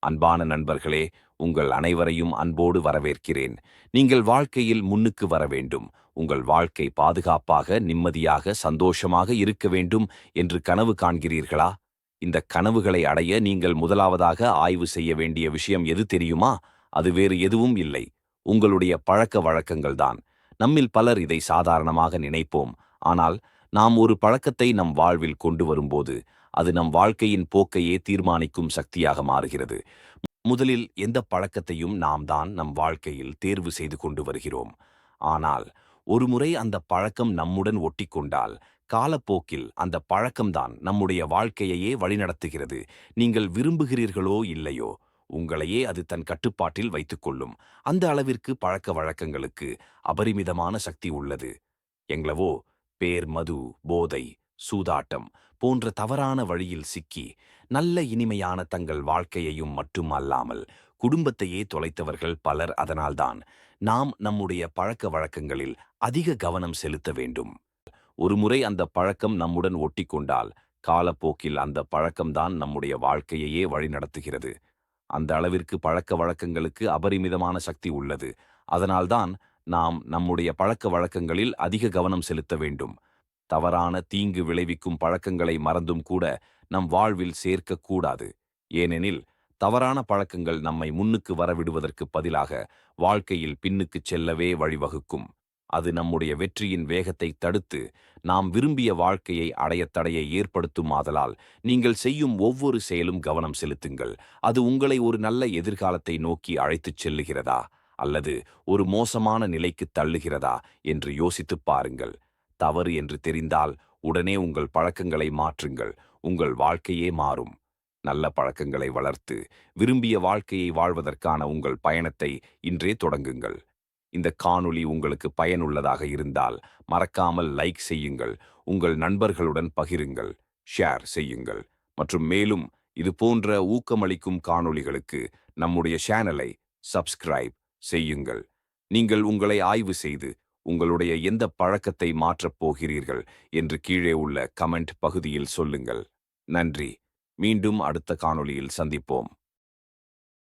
அன்பான நண்பர்களே, உங்கள் அனைவரையும் அன்போடு வரவேற்கிறேன். நீங்கள் வாழ்க்கையில் முன்னுக்கு வர வேண்டும். உங்கள் வாழ்க்கை பாதுகாப்பாக, நிம்மதியாக, சந்தோஷமாக இருக்க வேண்டும் என்று கனவு காண்கிறீர்களா? இந்த கனவுகளை அடைய நீங்கள் முதலாவதாக ஆய்வு செய்ய வேண்டிய விஷயம் எது தெரியுமா? அது வேறு எதுவும் இல்லை. உங்களுடைய பழக்க வழக்கங்கள்தான். நம்மில் பலர் இதை சாதாரணமாக நினைப்போம். ஆனால் நாம் ஒரு பழக்கத்தை நம் வாழ்வில் கொண்டு வரும்போது அது நம் வாழ்க்கையின் போக்கையே தீர்மானிக்கும் சக்தியாக மாறுகிறது. முதலில் எந்த பழக்கத்தையும் நாம் தான் நம் வாழ்க்கையில் தேர்வு செய்து கொண்டு வருகிறோம். ஆனால் ஒருமுறை அந்த பழக்கம் நம்முடன் ஒட்டிக்கொண்டால் காலப்போக்கில் அந்த பழக்கம்தான் நம்முடைய வாழ்க்கையையே வழிநடத்துகிறது. நீங்கள் விரும்புகிறீர்களோ இல்லையோ, உங்களையே அது தன் கட்டுப்பாட்டில் வைத்துக்கொள்ளும். அந்த அளவிற்கு பழக்க வழக்கங்களுக்கு அபரிமிதமான சக்தி உள்ளது. எங்களவோ பேர், மது, போதை, சூதாட்டம் போன்ற தவறான வழியில் சிக்கி நல்ல இனிமையான தங்கள் வாழ்க்கையையும் மட்டும் அல்லாமல் குடும்பத்தையே தொலைத்தவர்கள் பலர். அதனால்தான் நாம் நம்முடைய பழக்க வழக்கங்களில் அதிக கவனம் செலுத்த வேண்டும். ஒருமுறை அந்த பழக்கம் நம்முடன் ஒட்டிக்கொண்டால் காலப்போக்கில் அந்த பழக்கம்தான் நம்முடைய வாழ்க்கையையே வழிநடத்துகிறது. அந்த அளவிற்கு பழக்க வழக்கங்களுக்கு அபரிமிதமான சக்தி உள்ளது. அதனால்தான் நாம் நம்முடைய பழக்க வழக்கங்களில் அதிக கவனம் செலுத்த வேண்டும். தவறான தீங்கு விளைவிக்கும் பழக்கங்களை மறந்தும் கூட நம் வாழ்வில் சேர்க்கக்கூடாது. ஏனெனில் தவறான பழக்கங்கள் நம்மை முன்னுக்கு வரவிடுவதற்கு பதிலாக வாழ்க்கையில் பின்னுக்குச் செல்லவே வழிவகுக்கும். அது நம்முடைய வெற்றியின் வேகத்தை தடுத்து நாம் விரும்பிய வாழ்க்கையை அடைய தடையை ஏற்படுத்தும். ஆதலால் நீங்கள் செய்யும் ஒவ்வொரு செயலும் கவனம் செலுத்துங்கள். அது உங்களை ஒரு நல்ல எதிர்காலத்தை நோக்கி அழைத்துச் செல்லுகிறதா அல்லது ஒரு மோசமான நிலைக்கு தள்ளுகிறதா என்று யோசித்துப் பாருங்கள். தவறு என்று தெரிந்தால் உடனே உங்கள் பழக்கங்களை மாற்றுங்கள். உங்கள் வாழ்க்கையே மாறும். நல்ல பழக்கங்களை வளர்த்து விரும்பிய வாழ்க்கையை வாழ்வதற்கான உங்கள் பயணத்தை இன்றே தொடங்குங்கள். இந்த காணொளி உங்களுக்கு பயனுள்ளதாக இருந்தால் மறக்காமல் லைக் செய்யுங்கள், உங்கள் நண்பர்களுடன் பகிருங்கள், ஷேர் செய்யுங்கள். மற்றும் மேலும் இது போன்ற ஊக்கமளிக்கும் காணொளிகளுக்கு நம்முடைய சேனலை சப்ஸ்கிரைப் செய்யுங்கள். நீங்கள் உங்களை ஆய்வு செய்து உங்களுடைய எந்த பழக்கத்தை மாற்றப் போகிறீர்கள் என்று கீழே உள்ள கமெண்ட் பகுதியில் சொல்லுங்கள். நன்றி. மீண்டும் அடுத்த காணொளியில் சந்திப்போம்.